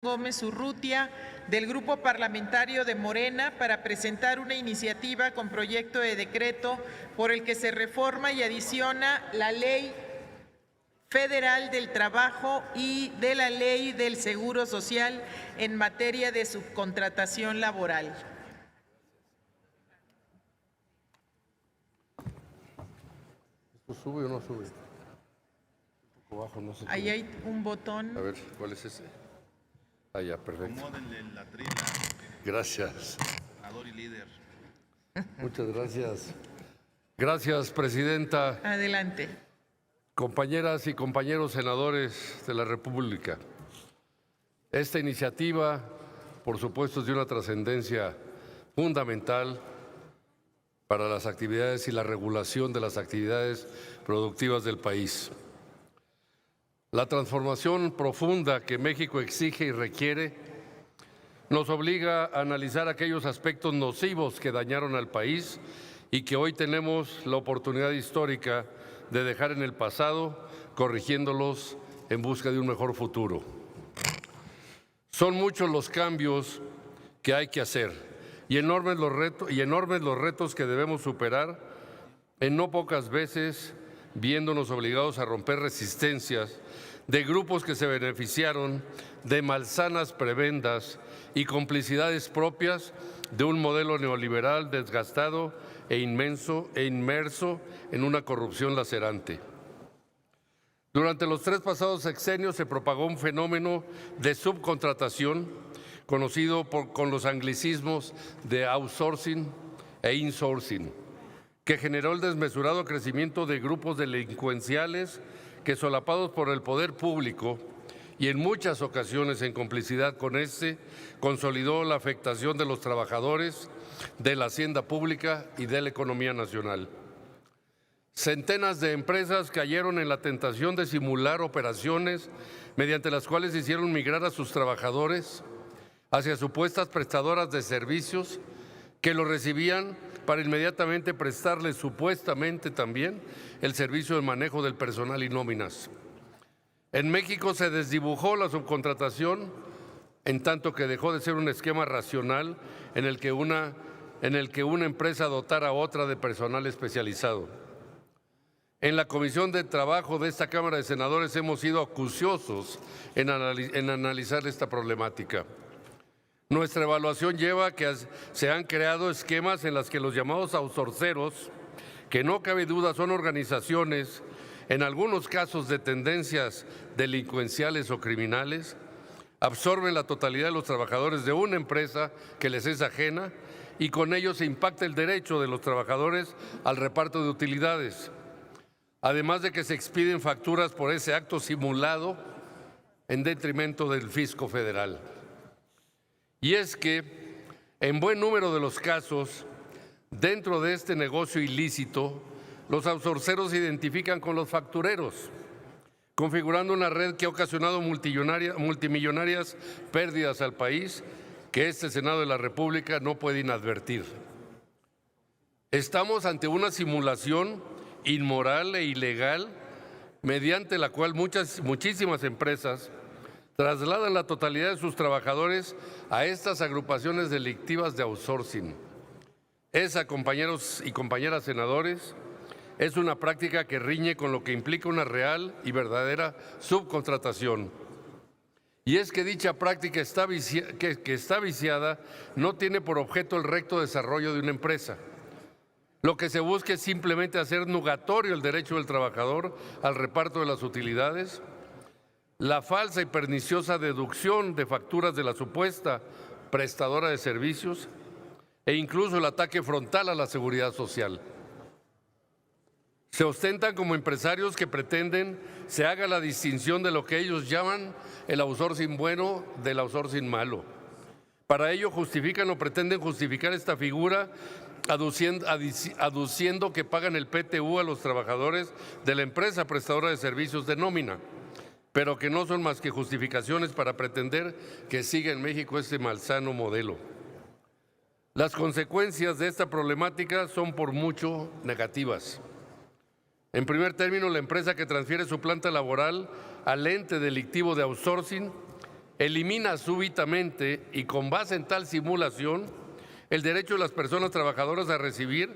Gómez Urrutia, del Grupo Parlamentario de Morena, para presentar una iniciativa con proyecto de decreto por el que se reforma y adiciona la Ley Federal del Trabajo y de la Ley del Seguro Social en materia de subcontratación laboral. ¿Esto sube o no sube? Un poco bajo, no sé. Ahí hay un botón. A ver, ¿cuál es ese? Ah, ya, perfecto. Acomódenle la trila. Gracias. Senador y líder. Muchas gracias. Gracias, presidenta. Adelante. Compañeras y compañeros senadores de la República. Esta iniciativa, por supuesto, es de una trascendencia fundamental para las actividades y la regulación de las actividades productivas del país. La transformación profunda que México exige y requiere nos obliga a analizar aquellos aspectos nocivos que dañaron al país y que hoy tenemos la oportunidad histórica de dejar en el pasado, corrigiéndolos en busca de un mejor futuro. Son muchos los cambios que hay que hacer y enormes los retos que debemos superar, en no pocas veces viéndonos obligados a romper resistencias de grupos que se beneficiaron de malsanas prebendas y complicidades propias de un modelo neoliberal desgastado e inmerso en una corrupción lacerante. Durante los 3 pasados sexenios se propagó un fenómeno de subcontratación conocido con los anglicismos de outsourcing e insourcing, que generó el desmesurado crecimiento de grupos delincuenciales que, solapados por el poder público y en muchas ocasiones en complicidad con este, consolidó la afectación de los trabajadores, de la hacienda pública y de la economía nacional. Centenas de empresas cayeron en la tentación de simular operaciones mediante las cuales hicieron migrar a sus trabajadores hacia supuestas prestadoras de servicios que los recibían para inmediatamente prestarles supuestamente también el servicio de manejo del personal y nóminas. En México se desdibujó la subcontratación en tanto que dejó de ser un esquema racional en el que una empresa dotara a otra de personal especializado. En la Comisión de Trabajo de esta Cámara de Senadores hemos sido acuciosos en analizar esta problemática. Nuestra evaluación lleva a que se han creado esquemas en las que los llamados outsourceros, que no cabe duda son organizaciones, en algunos casos de tendencias delincuenciales o criminales, absorben la totalidad de los trabajadores de una empresa que les es ajena y con ello se impacta el derecho de los trabajadores al reparto de utilidades, además de que se expiden facturas por ese acto simulado en detrimento del fisco federal. Y es que, en buen número de los casos, dentro de este negocio ilícito, los outsourceros se identifican con los factureros, configurando una red que ha ocasionado multimillonarias pérdidas al país que este Senado de la República no puede inadvertir. Estamos ante una simulación inmoral e ilegal mediante la cual muchísimas empresas trasladan la totalidad de sus trabajadores a estas agrupaciones delictivas de outsourcing. Esa, compañeros y compañeras senadores, es una práctica que riñe con lo que implica una real y verdadera subcontratación. Y es que dicha práctica que está viciada no tiene por objeto el recto desarrollo de una empresa. Lo que se busca es simplemente hacer nugatorio el derecho del trabajador al reparto de las utilidades, la falsa y perniciosa deducción de facturas de la supuesta prestadora de servicios e incluso el ataque frontal a la seguridad social. Se ostentan como empresarios que pretenden se haga la distinción de lo que ellos llaman el outsourcing bueno del outsourcing malo. Para ello justifican o pretenden justificar esta figura aduciendo que pagan el PTU a los trabajadores de la empresa prestadora de servicios de nómina, pero que no son más que justificaciones para pretender que siga en México este malsano modelo. Las consecuencias de esta problemática son por mucho negativas. En primer término, la empresa que transfiere su planta laboral al ente delictivo de outsourcing elimina súbitamente y con base en tal simulación el derecho de las personas trabajadoras a recibir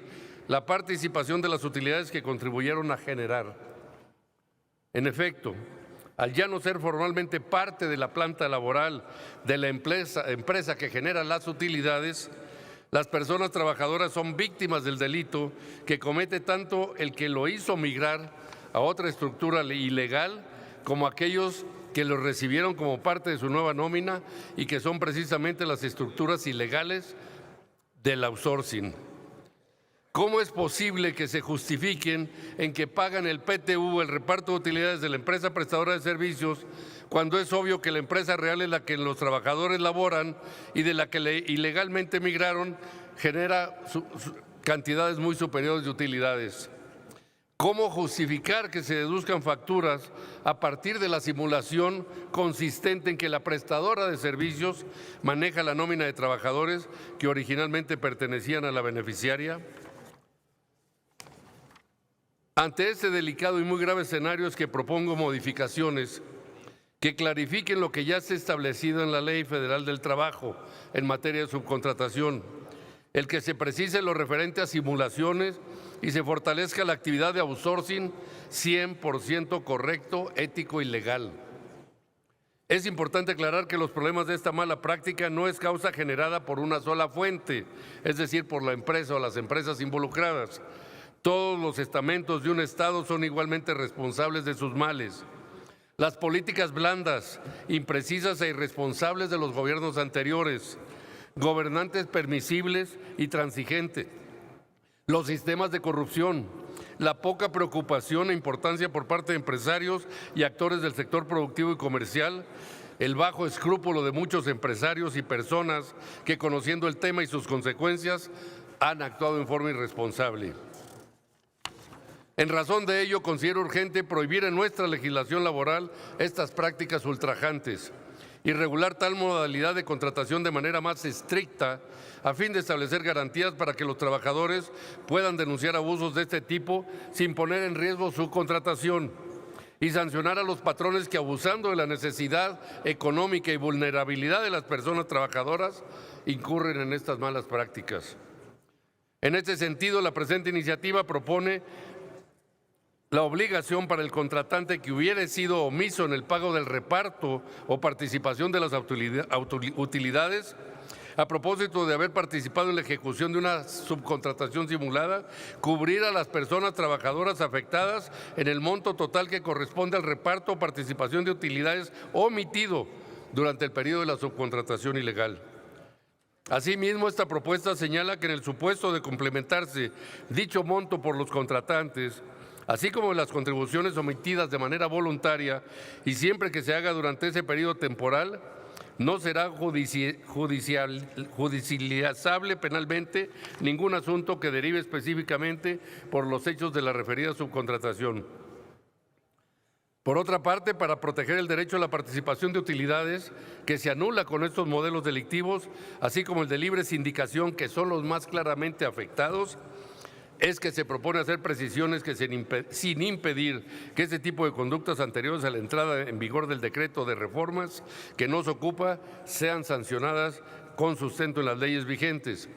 la participación de las utilidades que contribuyeron a generar. En efecto, al ya no ser formalmente parte de la planta laboral de la empresa que genera las utilidades, las personas trabajadoras son víctimas del delito que comete tanto el que lo hizo migrar a otra estructura ilegal como aquellos que lo recibieron como parte de su nueva nómina y que son precisamente las estructuras ilegales del outsourcing. ¿Cómo es posible que se justifiquen en que pagan el PTU, el reparto de utilidades de la empresa prestadora de servicios, cuando es obvio que la empresa real en la que los trabajadores laboran y de la que ilegalmente migraron genera cantidades muy superiores de utilidades? ¿Cómo justificar que se deduzcan facturas a partir de la simulación consistente en que la prestadora de servicios maneja la nómina de trabajadores que originalmente pertenecían a la beneficiaria? Ante este delicado y muy grave escenario es que propongo modificaciones que clarifiquen lo que ya está establecido en la Ley Federal del Trabajo en materia de subcontratación, el que se precise lo referente a simulaciones y se fortalezca la actividad de outsourcing 100% correcto, ético y legal. Es importante aclarar que los problemas de esta mala práctica no es causa generada por una sola fuente, es decir, por la empresa o las empresas involucradas. Todos los estamentos de un Estado son igualmente responsables de sus males. Las políticas blandas, imprecisas e irresponsables de los gobiernos anteriores, gobernantes permisibles y transigentes, los sistemas de corrupción, la poca preocupación e importancia por parte de empresarios y actores del sector productivo y comercial, el bajo escrúpulo de muchos empresarios y personas que, conociendo el tema y sus consecuencias, han actuado en forma irresponsable. En razón de ello, considero urgente prohibir en nuestra legislación laboral estas prácticas ultrajantes y regular tal modalidad de contratación de manera más estricta a fin de establecer garantías para que los trabajadores puedan denunciar abusos de este tipo sin poner en riesgo su contratación y sancionar a los patrones que, abusando de la necesidad económica y vulnerabilidad de las personas trabajadoras, incurren en estas malas prácticas. En este sentido, la presente iniciativa propone la obligación para el contratante que hubiere sido omiso en el pago del reparto o participación de las utilidades a propósito de haber participado en la ejecución de una subcontratación simulada, cubrir a las personas trabajadoras afectadas en el monto total que corresponde al reparto o participación de utilidades omitido durante el periodo de la subcontratación ilegal. Asimismo, esta propuesta señala que en el supuesto de complementarse dicho monto por los contratantes, así como las contribuciones omitidas de manera voluntaria y siempre que se haga durante ese periodo temporal, no será judicializable penalmente ningún asunto que derive específicamente por los hechos de la referida subcontratación. Por otra parte, para proteger el derecho a la participación de utilidades que se anula con estos modelos delictivos, así como el de libre sindicación, que son los más claramente afectados, es que se propone hacer precisiones que sin impedir que este tipo de conductas anteriores a la entrada en vigor del decreto de reformas que nos ocupa sean sancionadas con sustento en las leyes vigentes,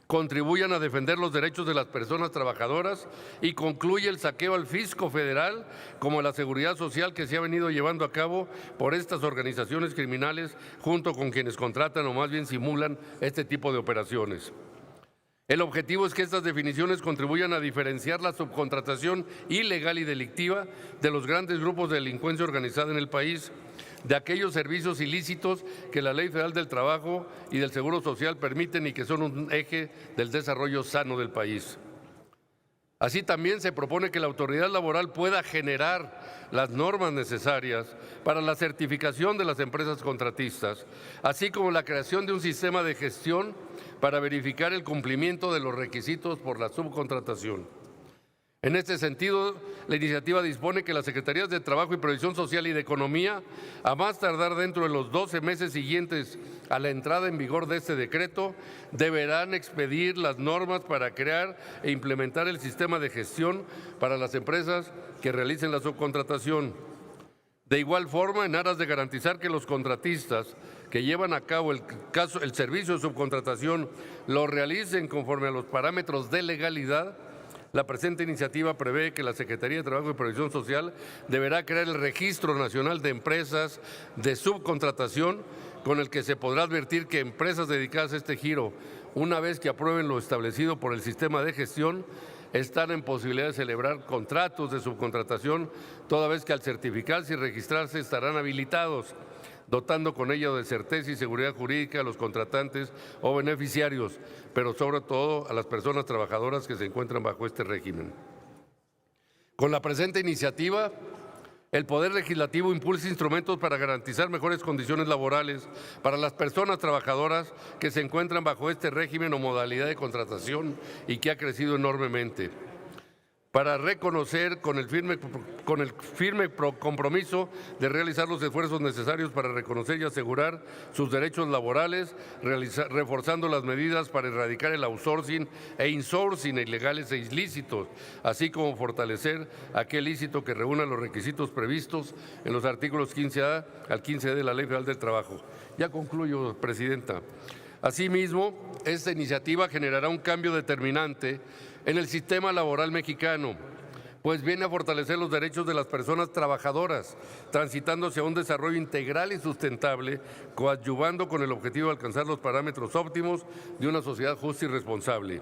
contribuyan a defender los derechos de las personas trabajadoras y concluye el saqueo al fisco federal como a la seguridad social que se ha venido llevando a cabo por estas organizaciones criminales junto con quienes contratan o más bien simulan este tipo de operaciones. El objetivo es que estas definiciones contribuyan a diferenciar la subcontratación ilegal y delictiva de los grandes grupos de delincuencia organizada en el país, de aquellos servicios ilícitos que la Ley Federal del Trabajo y del Seguro Social permiten y que son un eje del desarrollo sano del país. Así también se propone que la autoridad laboral pueda generar las normas necesarias para la certificación de las empresas contratistas, así como la creación de un sistema de gestión para verificar el cumplimiento de los requisitos por la subcontratación. En este sentido, la iniciativa dispone que las Secretarías de Trabajo y Previsión Social y de Economía, a más tardar dentro de los 12 meses siguientes a la entrada en vigor de este decreto, deberán expedir las normas para crear e implementar el sistema de gestión para las empresas que realicen la subcontratación. De igual forma, en aras de garantizar que los contratistas que llevan a cabo el servicio de subcontratación lo realicen conforme a los parámetros de legalidad, la presente iniciativa prevé que la Secretaría de Trabajo y Previsión Social deberá crear el Registro Nacional de Empresas de Subcontratación, con el que se podrá advertir que empresas dedicadas a este giro, una vez que aprueben lo establecido por el sistema de gestión, están en posibilidad de celebrar contratos de subcontratación, toda vez que al certificarse y registrarse estarán habilitados, dotando con ello de certeza y seguridad jurídica a los contratantes o beneficiarios, pero sobre todo a las personas trabajadoras que se encuentran bajo este régimen. Con la presente iniciativa, el Poder Legislativo impulsa instrumentos para garantizar mejores condiciones laborales para las personas trabajadoras que se encuentran bajo este régimen o modalidad de contratación y que ha crecido enormemente. Para reconocer con el firme compromiso de realizar los esfuerzos necesarios para reconocer y asegurar sus derechos laborales, reforzando las medidas para erradicar el outsourcing e insourcing ilegales e ilícitos, así como fortalecer aquel ilícito que reúna los requisitos previstos en los artículos 15A al 15D de la Ley Federal del Trabajo. Ya concluyo, Presidenta. Asimismo, esta iniciativa generará un cambio determinante en el sistema laboral mexicano, pues viene a fortalecer los derechos de las personas trabajadoras, transitándose a un desarrollo integral y sustentable, coadyuvando con el objetivo de alcanzar los parámetros óptimos de una sociedad justa y responsable.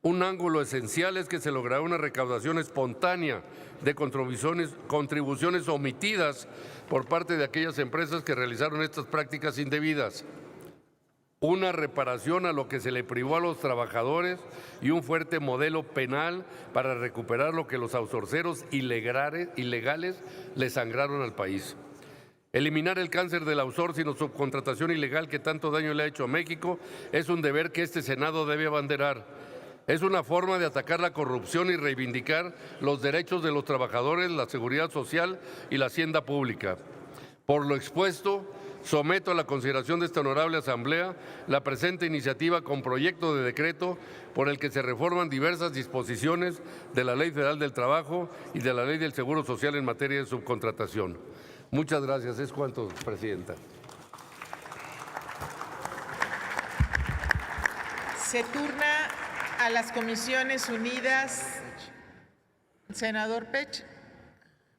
Un ángulo esencial es que se logrará una recaudación espontánea de contribuciones omitidas por parte de aquellas empresas que realizaron estas prácticas indebidas, una reparación a lo que se le privó a los trabajadores y un fuerte modelo penal para recuperar lo que los outsourceros ilegales le sangraron al país. Eliminar el cáncer del outsourcing o subcontratación ilegal que tanto daño le ha hecho a México es un deber que este Senado debe abanderar. Es una forma de atacar la corrupción y reivindicar los derechos de los trabajadores, la seguridad social y la hacienda pública. Por lo expuesto, someto a la consideración de esta honorable Asamblea la presente iniciativa con proyecto de decreto por el que se reforman diversas disposiciones de la Ley Federal del Trabajo y de la Ley del Seguro Social en materia de subcontratación. Muchas gracias. Es cuanto, Presidenta. Se turna a las Comisiones Unidas. Senador Pech,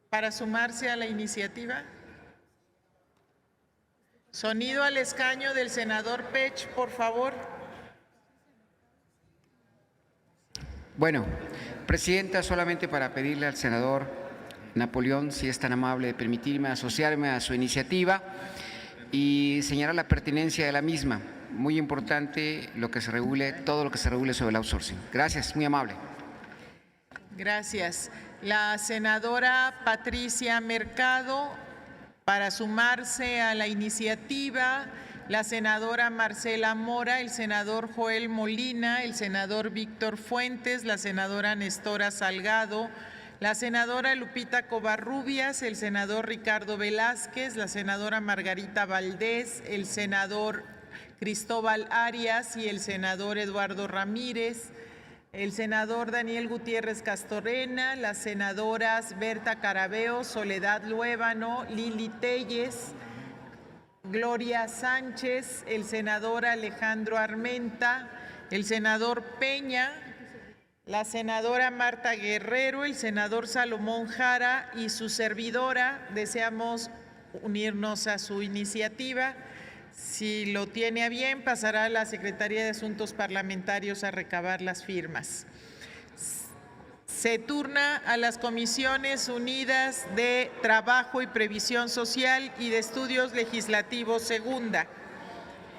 para sumarse a la iniciativa. Sonido al escaño del senador Pech, por favor. Bueno, Presidenta, solamente para pedirle al senador Napoleón, si es tan amable de permitirme asociarme a su iniciativa y señalar la pertinencia de la misma. Muy importante lo que se regule, todo lo que se regule sobre el outsourcing. Gracias, muy amable. Gracias. La senadora Patricia Mercado, para sumarse a la iniciativa, la senadora Marcela Mora, el senador Joel Molina, el senador Víctor Fuentes, la senadora Nestora Salgado, la senadora Lupita Covarrubias, el senador Ricardo Velázquez, la senadora Margarita Valdés, el senador Cristóbal Arias y el senador Eduardo Ramírez, el senador Daniel Gutiérrez Castorena, las senadoras Berta Carabeo, Soledad Luébano, Lili Telles, Gloria Sánchez, el senador Alejandro Armenta, el senador Peña, la senadora Marta Guerrero, el senador Salomón Jara y su servidora. Deseamos unirnos a su iniciativa. Si lo tiene a bien, pasará a la Secretaría de Asuntos Parlamentarios a recabar las firmas. Se turna a las Comisiones Unidas de Trabajo y Previsión Social y de Estudios Legislativos Segunda.